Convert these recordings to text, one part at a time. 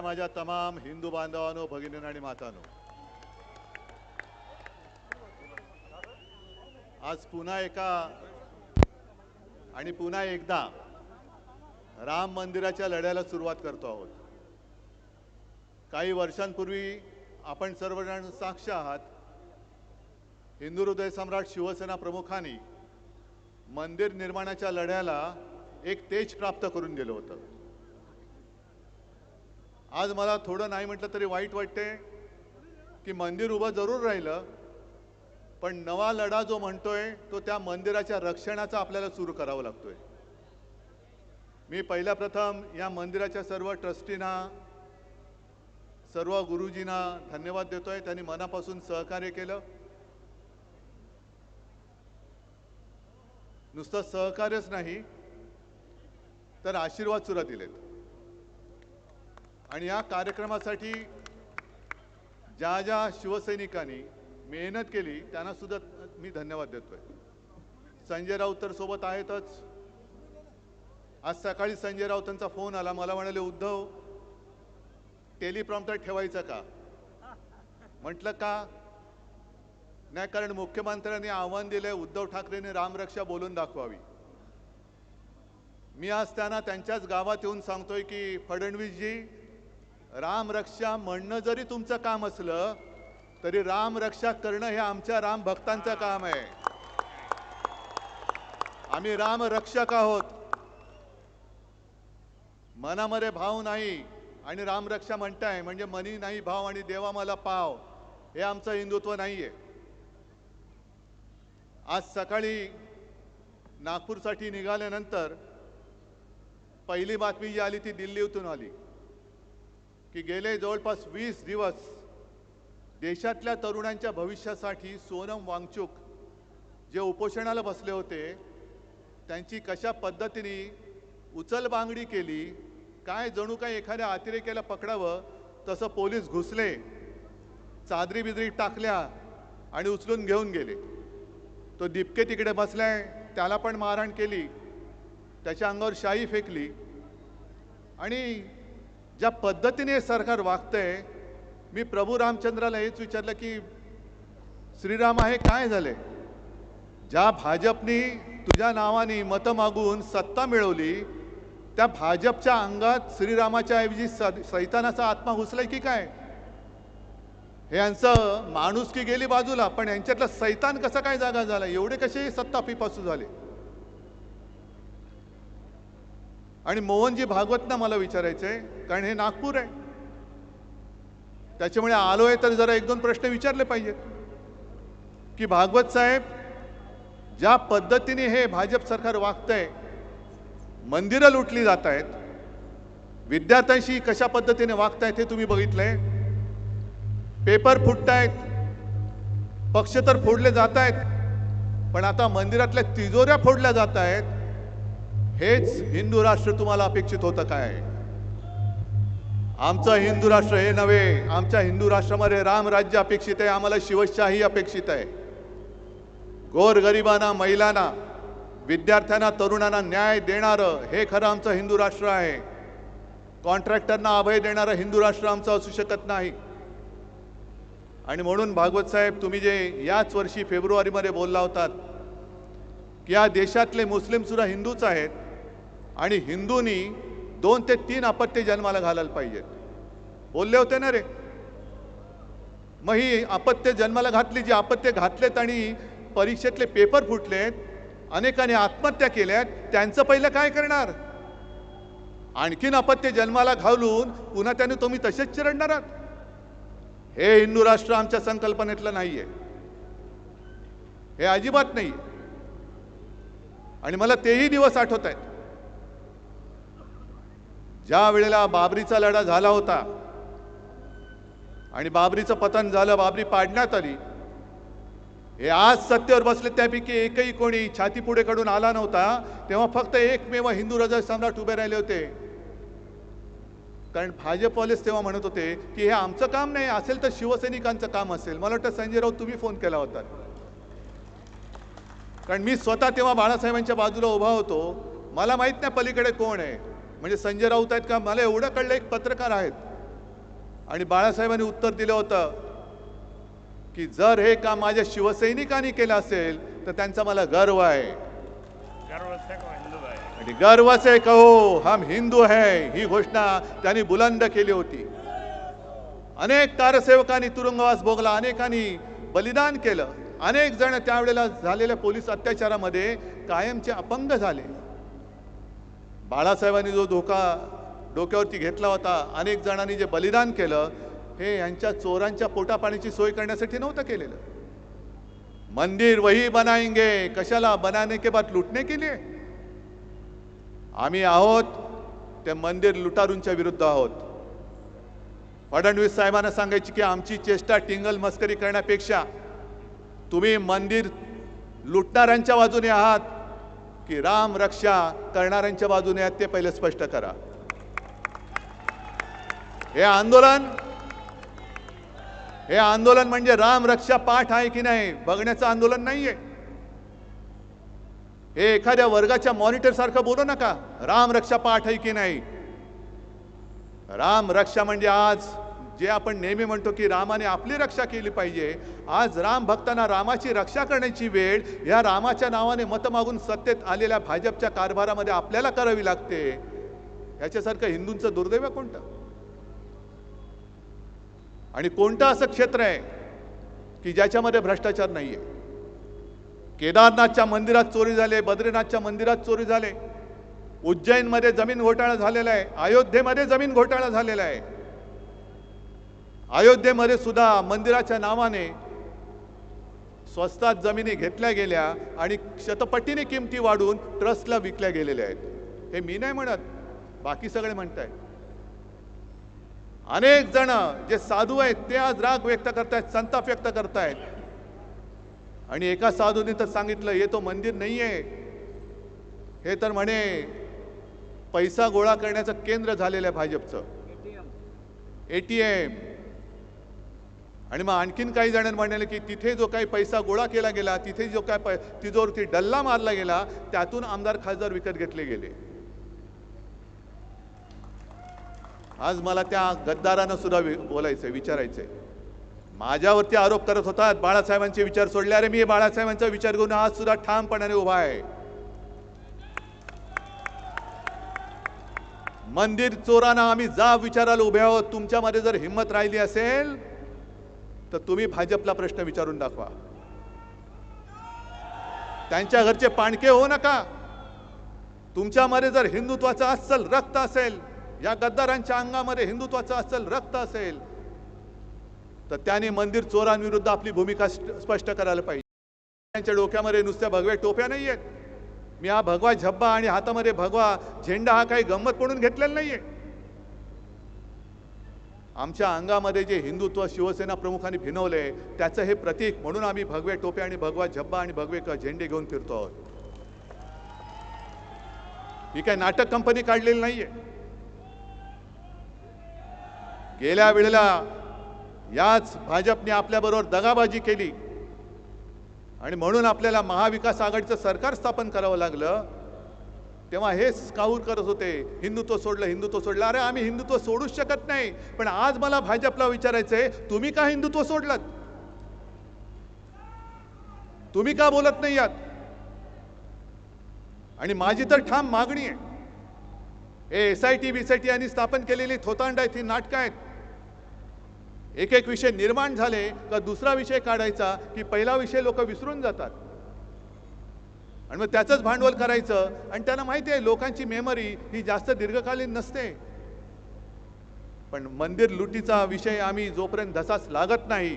माझ्या तमाम हिंदू बांधवांनो, भगिनींनो आणि मातांनो, आज पुन्हा एकदा राम मंदिराच्या लढ्याला सुरुवात करतो आहोत। काही वर्षांपूर्वी आपण सर्वजण साक्ष आहात, हिंदू हृदय सम्राट शिवसेना प्रमुखांनी मंदिर निर्माणाच्या लढ्याला एक तेज प्राप्त करून दिलं होतं। आज मला थोडं नाही म्हटलं तरी वाईट वाटते की मंदिर उभं जरूर राहिलं, पण नवा लढा जो म्हणतोय तो त्या मंदिराच्या रक्षणाचा आपल्याला सुरू करावा लागतोय। मी पहिल्या प्रथम या मंदिराच्या सर्व ट्रस्टींना, सर्व गुरुजींना धन्यवाद देतोय। त्यांनी मनापासून सहकार्य केलं। नुसतं सहकार्यच नाही तर आशीर्वाद सुद्धा दिलेत। आणि या कार्यक्रमासाठी ज्या ज्या शिवसैनिकांनी मेहनत केली त्यांना सुद्धा मी धन्यवाद देतोय। संजय राऊत तर सोबत आहेतच। आज सकाळी संजय राऊतांचा फोन आला, मला म्हणाले उद्धव टेलिप्रॉम्प्टर ठेवायचं का? म्हटलं का नाही, कारण मुख्यमंत्र्यांनी आव्हान दिले उद्धव ठाकरेंनी रामरक्षा बोलून दाखवावी। मी आज त्यांना त्यांच्याच गावात येऊन सांगतोय की फडणवीसजी, रामरक्षा म्हणणं जरी तुमचं काम असलं तरी रामरक्षा करणं हे आमच्या राम भक्तांचं काम आहे। आम्ही रामरक्षक आहोत। मनामध्ये भाव नाही आणि रामरक्षा म्हणताय म्हणजे मनी नाही भाव आणि देवा मला पाव, हे आमचं हिंदुत्व नाहीये। आज सकाळी नागपूरसाठी निघाल्यानंतर पहिली बातमी जी आली ती दिल्लीतून आली की गेले जवळपास 20 दिवस देशातल्या तरुणांच्या भविष्यासाठी सोनम वांगचुक जे उपोषणाला बसले होते त्यांची कशा पद्धतीने उचलबांगडी केली, काय जणू काय एखाद्या अतिरेक्याला पकडावं तसं पोलीस घुसले, चादरी बिदरी टाकल्या आणि उचलून घेऊन गेले। तो दीपके तिकडे बसलाय, त्याला पण मारहाण केली, त्याच्या अंगावर शाई फेकली। आणि ज्या पद्धतीने सरकार वागतंय, मी प्रभू रामचंद्राला हेच विचारलं की श्रीराम आहे काय झाले? ज्या भाजपनी तुझ्या नावाने मतं मागून सत्ता मिळवली त्या भाजपच्या अंगात श्रीरामाच्या ऐवजी सैतानाचा आत्मा घुसलाय की काय? हे यांचं माणुसकी गेली बाजूला, पण यांच्यातला सैतान कसा काय जागा झाला? एवढे कसे सत्ता पिपासू झाले? आणि मोहनजी भागवतना मला विचारायचंय, कारण हे नागपूर आहे, त्याच्यामुळे आलोय तर जरा 1-2 प्रश्न विचारले पाहिजेत की भागवत साहेब, ज्या पद्धतीने हे भाजप सरकार वागतंय, मंदिरं लुटली जात आहेत, विद्यार्थ्यांशी कशा पद्धतीने वागतायत हे तुम्ही बघितलंय। पेपर फुटतायत, पक्ष तर फोडले जात आहेत, पण आता मंदिरातल्या तिजोऱ्या फोडल्या जात आहेत। हेच हिंदू राष्ट्र तुम्हाला अपेक्षित होतं काय? आमचं हिंदू राष्ट्र हे नव्हे। आमच्या हिंदू राष्ट्रामध्ये रामराज्य अपेक्षित आहे, आम्हाला शिवशाही अपेक्षित आहे। गोरगरिबांना, महिलांना, विद्यार्थ्यांना, तरुणांना न्याय देणारं हे खरं आमचं हिंदू राष्ट्र आहे। कॉन्ट्रॅक्टरना अभय देणारं हिंदू राष्ट्र आमचं असू शकत नाही। आणि म्हणून भागवत साहेब, तुम्ही जे याच वर्षी फेब्रुवारीमध्ये बोलला होतात की या देशातले मुस्लिम सुद्धा हिंदूच आहेत आणि हिंदूंनी 2 ते 3 अपत्य जन्माला घालायला पाहिजेत, बोलले होते ना रे? मग ही अपत्य जन्माला घातली, जी अपत्य घातलेत आणि परीक्षेतले पेपर फुटलेत, अनेकांनी आत्महत्या केल्यात, त्यांचं पहिलं काय करणार? आणखीन अपत्य जन्माला घालून पुन्हा त्यांनी तुम्ही तसेच चिरडणार आहात? हे हिंदू राष्ट्र आमच्या संकल्पनेतलं नाहीये, हे अजिबात नाही। आणि मला तेही दिवस आठवत आहेत ज्या वेळेला बाबरीचा लढा झाला होता आणि बाबरीचं पतन झालं, बाबरी पाडण्यात आली। हे आज सत्तेवर बसले त्यापैकी एकही कोणी छाती पुढे कडून आला नव्हता, तेव्हा फक्त एकमेव हिंदू हृदय सम्राट उभे राहिले होते। कारण भाजपवालेच तेव्हा म्हणत होते की हे आमचं काम नाही, असेल तर शिवसैनिकांचं काम असेल। मला वाटतं संजय राऊत तुम्ही फोन केला होता, कारण मी स्वतः तेव्हा बाळासाहेबांच्या बाजूला उभा होतो। मला माहित नाही पलीकडे कोण आहे, म्हणजे संजय राऊत आहेत का? मला एवढं कळलं एक पत्रकार आहेत आणि बाळासाहेबांनी उत्तर दिलं होतं की जर हे काम माझ्या शिवसैनिकांनी केलं असेल तर त्यांचा मला गर्व आहे आणि गर्व से कहो हम हिंदू है, ही घोषणा त्यांनी बुलंद केली होती. अनेक कारसेवकांनी तुरुंगवास भोगला, अनेकांनी बलिदान केलं, अनेक जण त्यावेळेला झालेल्या पोलीस अत्याचारामध्ये कायमचे अपंग झाले. बाळासाहेबांनी जो धोका डोक्यावरती घेतला होता, अनेक जणांनी जे बलिदान केलं, हे यांच्या चोरांच्या पोटापाण्याची सोय करण्यासाठी नव्हतं केलेलं. मंदिर वही बनाएंगे, कशाला? बनाने के बाद लुटने के लिए. आम्ही आहोत ते मंदिर लुटारूंच्या विरुद्ध आहोत. फडणवीस साहेबांना सांगायची की आमची चेष्टा टिंगल मस्करी करण्यापेक्षा तुम्ही मंदिर लुटणाऱ्यांच्या बाजूने आहात की राम रक्षा करणाऱ्यांच्या बाजूने आहात ते पहिले स्पष्ट करा. हे आंदोलन म्हणजे राम रक्षा पाठ आहे की नाही बघण्याचं आंदोलन नाहीये. हे एखाद्या वर्गाच्या मॉनिटर सारखं बोलू नका. राम रक्षा पाठ आहे की नाही. राम रक्षा म्हणजे आज जे आपण नेहमी म्हणतो की रामाने आपली रक्षा केली पाहिजे, आज राम भक्तांना रामाची रक्षा करण्याची वेळ या रामाच्या नावाने मत मागून सत्तेत आलेल्या भाजपच्या कारभारामध्ये आपल्याला करावी लागते. याच्यासारखं हिंदूंचं दुर्दैव कोणतं? आणि कोणतं असं क्षेत्र आहे की ज्याच्यामध्ये भ्रष्टाचार नाहीये? केदारनाथच्या मंदिरात चोरी झाले, बद्रीनाथच्या मंदिरात चोरी झाले, उज्जैनमध्ये जमीन घोटाळा झालेला आहे, अयोध्येमध्ये जमीन घोटाळा झालेला आहे. अयोध्येमध्ये सुद्धा मंदिराच्या नावाने स्वस्तात जमिनी घेतल्या गेल्या आणि शतपटीने किमती वाढून ट्रस्टला विकल्या गेलेल्या आहेत. हे मी नाही म्हणत, बाकी सगळे म्हणतायत. अनेक जण जे साधू आहेत ते आज राग व्यक्त करतायत, संताप व्यक्त करतायत. आणि एका साधूने तर सांगितलं हे तो मंदिर नाहीये, हे तर म्हणे पैसा गोळा करण्याचं केंद्र झालेलं आहे भाजपचं, ATM. आणि मग आणखीन काही जणांनी म्हणाले की तिथे जो काही पैसा गोळा केला गेला, तिथे जो काय तिजोरीवरती डल्ला मारला गेला, त्यातून आमदार खासदार विकत घेतले गेले. आज मला त्या गद्दारांना सुद्धा बोलायचंय, विचारायचंय. माझ्यावरती आरोप करत होतात बाळासाहेबांचे विचार सोडले. अरे मी बाळासाहेबांचा विचार घेऊन आज सुद्धा ठामपणाने उभा आहे. मंदिर चोरांना आम्ही जाब विचारायला उभे आहोत. तुमच्यामध्ये जर हिंमत राहिली असेल तर तुम्ही भाजपला प्रश्न विचारून दाखवा. त्यांच्या घरचे पाणके होऊ नका. तुमच्यामध्ये जर हिंदुत्वाचं अस्सल रक्त असेल, या गद्दारांच्या अंगामध्ये हिंदुत्वाचं अस्सल रक्त असेल, तर त्यांनी मंदिर चोरांविरुद्ध आपली भूमिका स्पष्ट करायला पाहिजे. त्यांच्या डोक्यामध्ये नुसत्या भगव्या टोप्या नाही आहेत. मी हा भगवा झब्बा आणि हातामध्ये भगवा झेंडा हा काही गंमत म्हणून घेतलेला नाहीये. आमच्या अंगामध्ये जे हिंदुत्व शिवसेना प्रमुखांनी भिनवले त्याचं हे प्रतीक म्हणून आम्ही भगव्या टोप्या आणि भगवा झब्बा आणि भगवे झेंडे घेऊन फिरतो आहोत. ही काही नाटक कंपनी काढलेली नाहीये. गेल्या वेळेला याच भाजपने आपल्याबरोबर दगाबाजी केली आणि म्हणून आपल्याला महाविकास आघाडीचं सरकार स्थापन करावं लागलं. तेव्हा हेच काहूर करत होते, हिंदुत्व सोडलं, हिंदुत्व सोडलं. अरे आम्ही हिंदुत्व सोडूच शकत नाही. पण आज मला भाजपला विचारायचंय, तुम्ही का हिंदुत्व सोडलं? तुम्ही का बोलत नाही आहात? आणि माझी तर ठाम मागणी आहे, हे SIT BIT यांनी स्थापन केलेली थोतांड आहेत, ही नाटकं आहेत. एक एक विषय निर्माण झाले का दुसरा विषय काढायचा की पहिला विषय लोक विसरून जातात आणि मग त्याचंच भांडवल करायचं. आणि त्यांना माहिती आहे लोकांची मेमरी ही जास्त दीर्घकालीन नसते. पण मंदिर लुटीचा विषय आम्ही जोपर्यंत धसास लागत नाही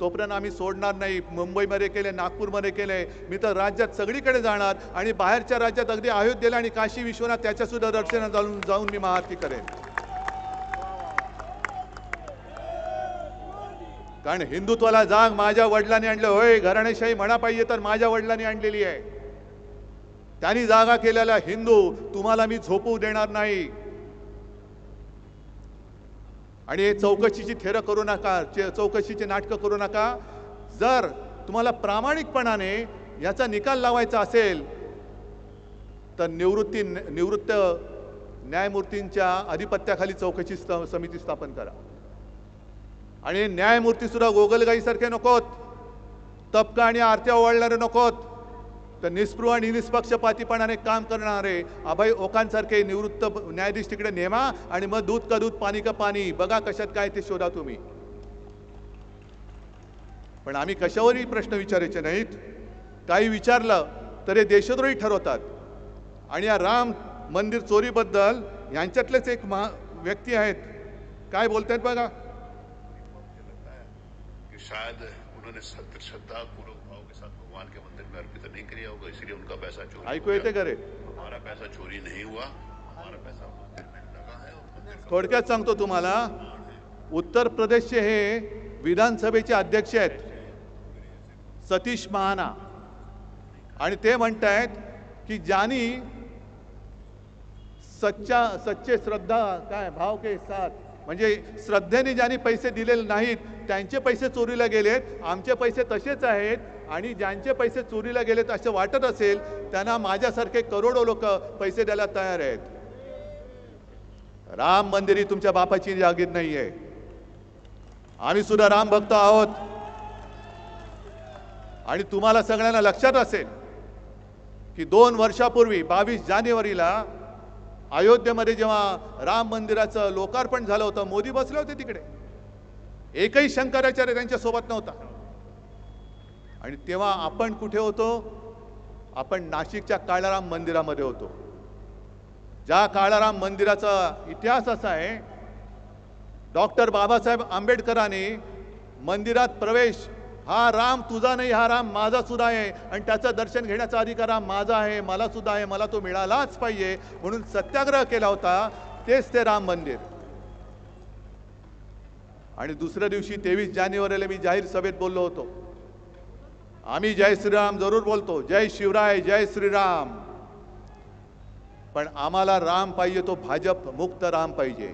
तोपर्यंत आम्ही सोडणार नाही. मुंबईमध्ये केले, नागपूरमध्ये केले, मी तर राज्यात सगळीकडे जाणार आणि बाहेरच्या राज्यात अगदी अयोध्येला आणि काशी विश्वनाथ त्याच्या सुद्धा दर्शनात जाऊन मी महाआरती करेन. कारण हिंदुत्वाला जाग माझ्या वडिलांनी आणलं. होय, घराणेशाही म्हणा पाहिजे तर माझ्या वडिलांनी आणलेली आहे. त्यांनी जागा केलेला हिंदू तुम्हाला मी झोपू देणार नाही. आणि हे चौकशीची थेरं करू नका, चौकशीची नाटकं करू नका. जर तुम्हाला प्रामाणिकपणाने याचा निकाल लावायचा असेल तर निवृत्त न्यायमूर्तींच्या अधिपत्याखाली चौकशी समिती स्थापन करा. आणि न्यायमूर्ती सुद्धा गोगलगाईसारखे नकोत, तबका आणि आरत्या ओवाळणारे नकोत, तर निस्पृह आणि निष्पक्षपातीपणाने काम करणारे अभय ओकांसारखे निवृत्त न्यायाधीश तिकडे नेमा आणि मग दूध का दूध पाणी का पाणी बघा कशात काय ते शोधा तुम्ही. पण आम्ही कशावरही प्रश्न विचारायचे नाहीत. काही विचारलं तर हे देशद्रोही ठरवतात. आणि या राम मंदिर चोरीबद्दल यांच्यातलेच एक व्यक्ती आहेत, काय बोलतायत बघा. शायद उन्होंने श्रद्धा पूर्वक भाव के साथ भगवान के मंदिर में अर्पित नहीं किया होगा, इसलिए उनका पैसा चोरी ऐकू येते करे. हमारा पैसा चोरी नहीं हुआ, हमारा पैसा मंदिर में लगा है और मंदिर थोडक्यात सांगतो तुम्हाला, उत्तर प्रदेशचे हे विधानसभेचे अध्यक्ष आहेत सतीश महाना, आणि ते म्हणतायत की ज्यांनी सच्चे श्रद्धा काय भाव के साथ म्हणजे श्रद्धेने ज्यांनी पैसे दिलेले नाहीत त्यांचे पैसे चोरीला गेलेत, आमचे पैसे तसेच आहेत, आणि ज्यांचे पैसे चोरीला गेलेत असं वाटत असेल त्यांना माझ्यासारखे करोडो लोक पैसे द्यायला तयार आहेत. राम मंदिर ही तुमच्या बापाची जागीर नाहीये. आम्ही सुद्धा राम भक्त आहोत. आणि तुम्हाला सगळ्यांना लक्षात असेल की 2 वर्षापूर्वी 22 जानेवारीला अयोध्येमध्ये जेव्हा राम मंदिराचं लोकार्पण झालं होतं, मोदी बसले होते तिकडे, एकही शंकराचार्य त्यांच्या सोबत नव्हता. आणि तेव्हा आपण कुठे होतो? आपण नाशिकच्या काळाराम मंदिरामध्ये होतो. ज्या काळाराम मंदिराचा इतिहास असा आहे, डॉक्टर बाबासाहेब आंबेडकरांनी मंदिरात प्रवेश, हा राम तुझा नाही, हा राम माझा सुद्धा आहे, आणि त्याचं दर्शन घेण्याचा अधिकार हा माझा आहे, मला सुद्धा आहे, मला तो मिळालाच पाहिजे म्हणून सत्याग्रह केला होता. तेच ते राम मंदिर. आणि दुसऱ्या दिवशी 23 जानेवारीला मी जाहीर सभेत बोललो होतो, आम्ही जय श्रीराम जरूर बोलतो, जय शिवराय, जय श्रीराम, पण आम्हाला राम पाहिजे तो भाजप मुक्त राम पाहिजे.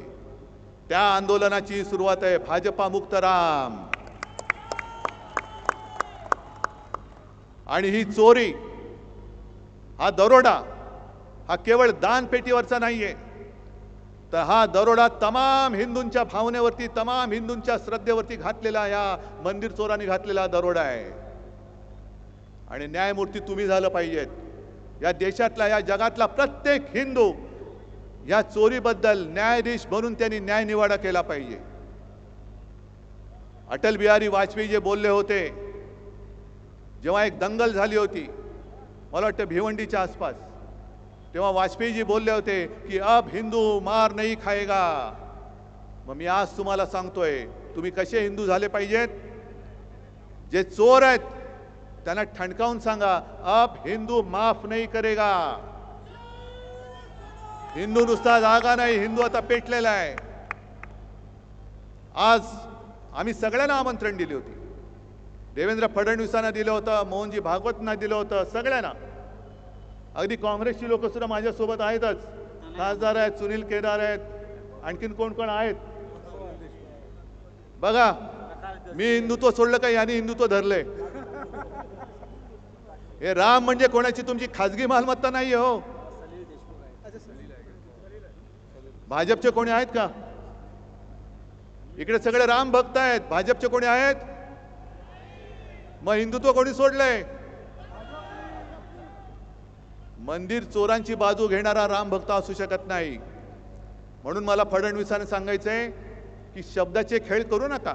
त्या आंदोलनाची सुरुवात आहे भाजपा मुक्त राम. आणि ही चोरी, हा दरोडा, हा केवळ दानपेटीवरचा नाहीये, तर हा दरोडा तमाम हिंदूंच्या भावनेवरती, तमाम हिंदूंच्या श्रद्धेवरती घातलेला या मंदिर चोरांनी घातलेला दरोडा आहे. आणि न्यायमूर्ती तुम्ही झालं पाहिजेत. या देशातला, या जगातला प्रत्येक हिंदू या चोरीबद्दल न्यायाधीश म्हणून त्यांनी न्याय निवाडा केला पाहिजे. अटल बिहारी वाजपेयी जे बोलले होते, जेव्हा एक दंगल झाली होती, मला वाटतं भिवंडीच्या आसपास, तेव्हा वाजपेयीजी बोलले होते की अब हिंदू मार नहीं खाएगा. मग मी आज तुम्हाला सांगतोय, तुम्ही कसे हिंदू झाले पाहिजेत? जे चोर आहेत त्यांना ठणकावून सांगा, अब हिंदू माफ नहीं करेगा. हिंदू नुसता जागा नाही, हिंदू आता पेटलेला आहे. आज आम्ही सगळ्यांना आमंत्रण दिले होते. देवेंद्र फडणवीसांना दिलं होतं, मोहनजी भागवतांना दिलं होतं, सगळ्यांना. अगदी काँग्रेसची लोक सुद्धा माझ्यासोबत आहेतच. खासदार आहेत, सुनील केदार आहेत, आणखीन कोण कोण आहेत बघा. मी हिंदुत्व सोडलं का यांनी हिंदुत्व धरले? हे राम म्हणजे कोणाची तुमची खाजगी मालमत्ता नाही हो. भाजपचे कोणी आहेत का इकडे? सगळे राम भक्त आहेत. भाजपचे कोणी आहेत? मग हिंदुत्व कोणी सोडलंय? मंदिर चोरांची बाजू घेणारा राम भक्त असू शकत नाही. म्हणून मला फडणवीसांना सांगायचंय की शब्दाचे खेळ करू नका.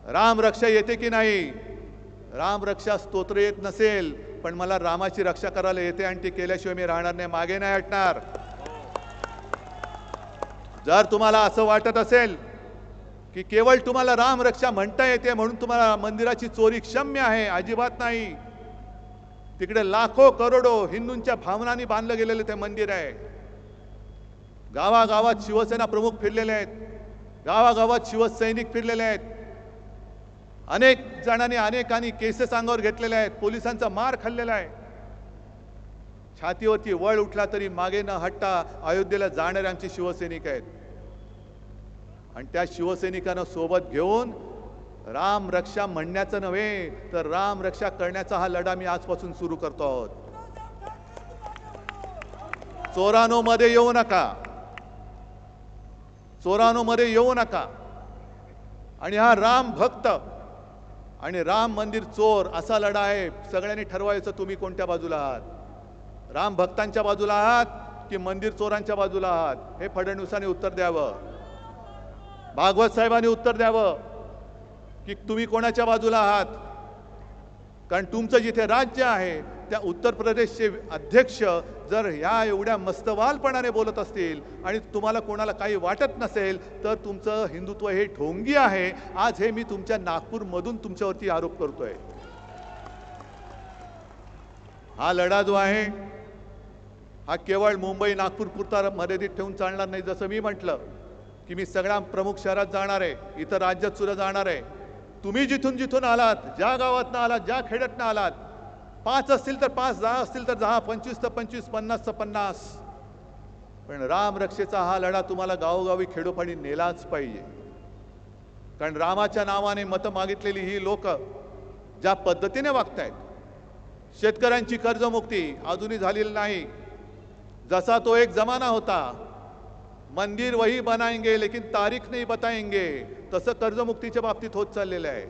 राम रक्षा येते की नाही? राम रक्षा स्तोत्र येत नसेल, पण मला रामाची रक्षा करायला येते, आणि ती केल्याशिवाय मी राहणार नाही, मागे नाही हटणार. जर तुम्हाला असं वाटत असेल की केवळ तुम्हाला राम रक्षा म्हणता येते म्हणून तुम्हाला मंदिराची चोरी क्षम्य आहे, अजिबात नाही. तिकडे लाखो करोडो हिंदूंच्या भावनांनी बांधलं गेलेलं ते मंदिर आहे. गावागावात शिवसेना प्रमुख फिरलेले आहेत, गावागावात शिवसैनिक फिरलेले आहेत. अनेक जणांनी अनेकांनी केसेस अंगावर घेतलेले आहेत, पोलिसांचा मार खाल्लेला आहे. छातीवरती वळ उठला तरी मागे न हटता अयोध्येला जाणारे आमचे शिवसैनिक आहेत. आणि त्या शिवसैनिकांना सोबत घेऊन राम रक्षा म्हणण्याचं नव्हे, तर राम रक्षा करण्याचा हा लढा मी आजपासून सुरू करतो आहोत. चोरानो मध्ये येऊ नका, चोरानो मध्ये येऊ नका. आणि हा राम भक्त आणि राम मंदिर चोर असा लढा आहे. सगळ्यांनी ठरवायचं तुम्ही कोणत्या बाजूला आहात. राम भक्तांच्या बाजूला आहात की मंदिर चोरांच्या बाजूला आहात. हे फडणवीसांनी उत्तर द्यावं. भागवत साहेबांनी उत्तर द्यावं की तुम्ही कोणाच्या बाजूला आहात. कारण तुमचं जिथे राज्य आहे त्या उत्तर प्रदेशचे अध्यक्ष जर ह्या एवढ्या मस्तवालपणाने बोलत असतील आणि तुम्हाला कोणाला काही वाटत नसेल तर तुमचं हिंदुत्व हे ढोंगी आहे. आज हे मी तुमच्या नागपूरमधून तुमच्यावरती आरोप करतोय. हा लढा जो आहे हा केवळ मुंबई नागपूर पुरता मर्यादित ठेवून चालणार नाही. जसं मी म्हटलं की मी सगळ्या प्रमुख शहरात जाणार आहे, इतर राज्यात सुद्धा जाणार आहे. तुम्ही जिथून जिथून आलात, ज्या गावातनं आलात, ज्या खेड्यातनं आलात, 5 असतील तर 5, 10 असतील तर 10, 25 तर 25, 50 तर 50, पण राम रक्षेचा हा लढा तुम्हाला गावोगावी खेडोपाडी नेलाच पाहिजे. कारण रामाच्या नावाने मतं मागितलेली ही लोक ज्या पद्धतीने वागतायत, शेतकऱ्यांची कर्जमुक्ती अजूनही झालेली नाही. जसा तो एक जमाना होता, मंदिर वही बनाएंगे लेकिन तारीख नहीं बताएंगे, तसं कर्जमुक्तीच्या बाबतीत होत चाललेलं आहे.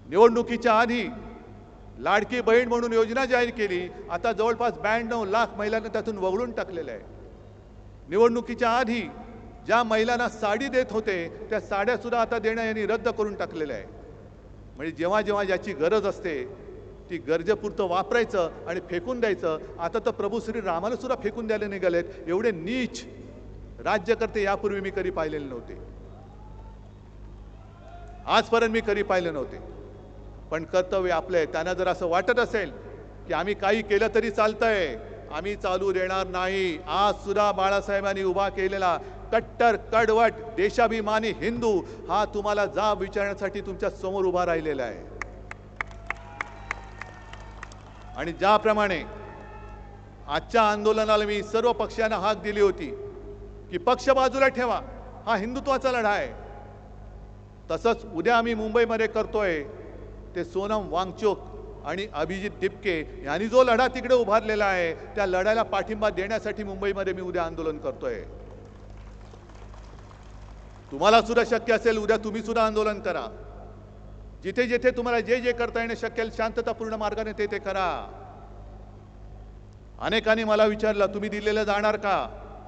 निवडणुकीच्या आधी लाडकी बहीण म्हणून योजना जाहीर केली, आता जवळपास 92 लाख महिलांना त्यातून वगळून टाकलेलं आहे. निवडणुकीच्या आधी ज्या महिलांना साडी देत होते त्या साड्या सुद्धा आता देणं यांनी रद्द करून टाकलेलं आहे. म्हणजे जेव्हा जेव्हा ज्याची गरज असते ती गरजेपुरतं वापरायचं आणि फेकून द्यायचं. आता तर प्रभू श्री रामाला सुद्धा फेकून द्यायला निघालेत. एवढे नीच राज्यकर्ते यापूर्वी मी कधी पाहिलेले नव्हते, आजपर्यंत मी कधी पाहिले नव्हते. पण कर्तव्य आपलं आहे. त्यांना जर असं वाटत असेल की आम्ही काही केलं तरी चालतंय, आम्ही चालू देणार नाही. आज सुद्धा बाळासाहेबांनी उभा केलेला कट्टर कडवट देशाभिमानी हिंदू हा तुम्हाला जाब विचारण्यासाठी तुमच्या समोर उभा राहिलेला आहे. आणि ज्याप्रमाणे आजच्या आंदोलनाला मी सर्व पक्षांना हाक दिली होती की पक्ष बाजूला ठेवा, हा हिंदुत्वाचा लढा आहे, तसंच उद्या आम्ही मुंबईमध्ये करतोय. ते सोनम वांगचुक आणि अभिजित दिपके यांनी जो लढा तिकडे उभारलेला आहे त्या लढ्याला पाठिंबा देण्यासाठी मुंबईमध्ये मी उद्या आंदोलन करतोय. तुम्हाला सुद्धा शक्य असेल उद्या तुम्ही सुद्धा आंदोलन करा. जिथे जिथे तुम्हाला जे जे करता येणे शक्य आहे शांततापूर्ण मार्गाने ते ते करा. अनेकांनी मला विचारलं तुम्ही दिल्लीला जाणार का.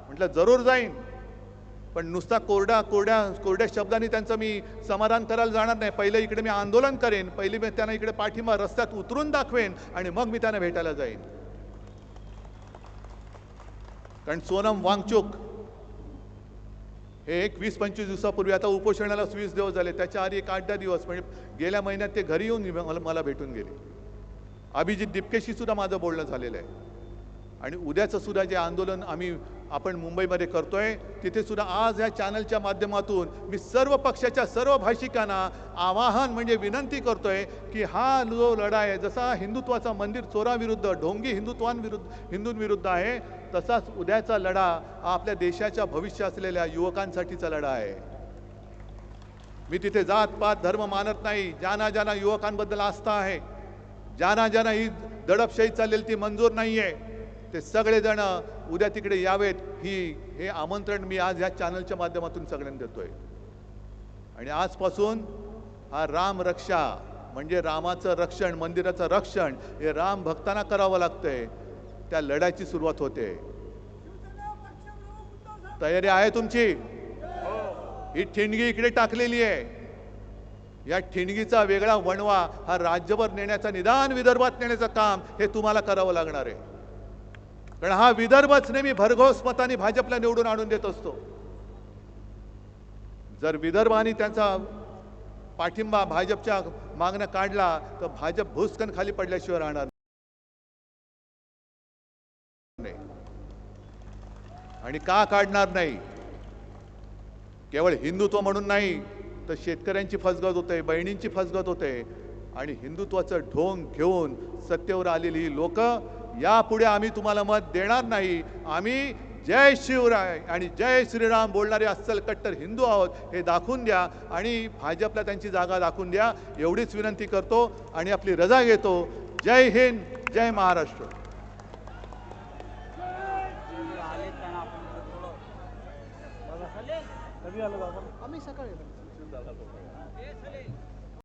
म्हटलं जरूर जाईन, पण नुसता कोरड्या शब्दांनी त्यांचं मी समाधान करायला जाणार नाही. पहिले इकडे मी आंदोलन करेन, पहिले मी त्यांना इकडे पाठिंबा रस्त्यात उतरून दाखवेन आणि मग मी त्यांना भेटायला जाईन. कारण सोनम वांगचुक हे 20-25 दिवसापूर्वी, आता उपोषणाला 20 दिवस झाले, त्याच्या आधी 8-10 दिवस म्हणजे गेल्या महिन्यात ते घरी येऊन मला भेटून गेले. अभिजित दिपकेशी सुद्धा माझं बोलणं झालेलं आहे. आणि उद्याचं सुद्धा जे आंदोलन आपण मुंबईमध्ये करतोय तिथे सुद्धा आज या चॅनलच्या माध्यमातून मी सर्व पक्षाच्या सर्व भाषिकांना आवाहन म्हणजे विनंती करतोय की हा जो लढा आहे, जसा हिंदुत्वाचा मंदिर चोराविरुद्ध ढोंगी हिंदूंविरुद्ध आहे, तसाच उद्याचा लढा हा आपल्या देशाच्या भविष्य असलेल्या युवकांसाठीचा लढा आहे. मी तिथे जात पात धर्म मानत नाही. ज्यांना ज्यांना युवकांबद्दल आस्था आहे, ज्यांना ज्यांना ही दडपशाही चाललेली ती मंजूर नाहीये, ते सगळेजण उद्या तिकडे यावेत. हे आमंत्रण मी आज या चॅनलच्या माध्यमातून सगळ्यांना देतोय. आणि आजपासून हा राम रक्षा म्हणजे रामाचं रक्षण, मंदिराचं रक्षण हे राम भक्तांना करावं लागतंय. त्या लढ्याची सुरुवात होते. तयारी आहे तुमची. ही ठिणगी इकडे टाकलेली आहे. या ठिणगीचा वेगळा वणवा हा राज्यभर नेण्याचा, निदान विदर्भात नेण्याचं काम हे तुम्हाला करावं लागणार आहे. कारण हा विदर्भच नेहमी भरघोस मतांनी भाजपला निवडून आणून देत असतो. जर विदर्भाने त्यांचा पाठिंबा भाजपच्या मागणं काढला तर भाजप भुसकन खाली पडल्याशिवाय राहणार नाही. आणि का काढणार नाही, केवळ हिंदुत्व म्हणून नाही तर शेतकऱ्यांची फसगत होते, बहिणींची फसगत होते. आणि हिंदुत्वाचं ढोंग घेऊन सत्तेवर आलेली ही लोक यापुढे आम्ही तुम्हाला मत देणार नाही. आम्ही जय शिवराय आणि जय श्रीराम बोलणारे अस्सल कट्टर हिंदू आहोत हे दाखवून द्या आणि भाजपला त्यांची जागा दाखवून द्या, एवढीच विनंती करतो आणि आपली रजा घेतो. जय हिंद, जय महाराष्ट्र. कमी आलं आपण आम्ही सकाळी येतो.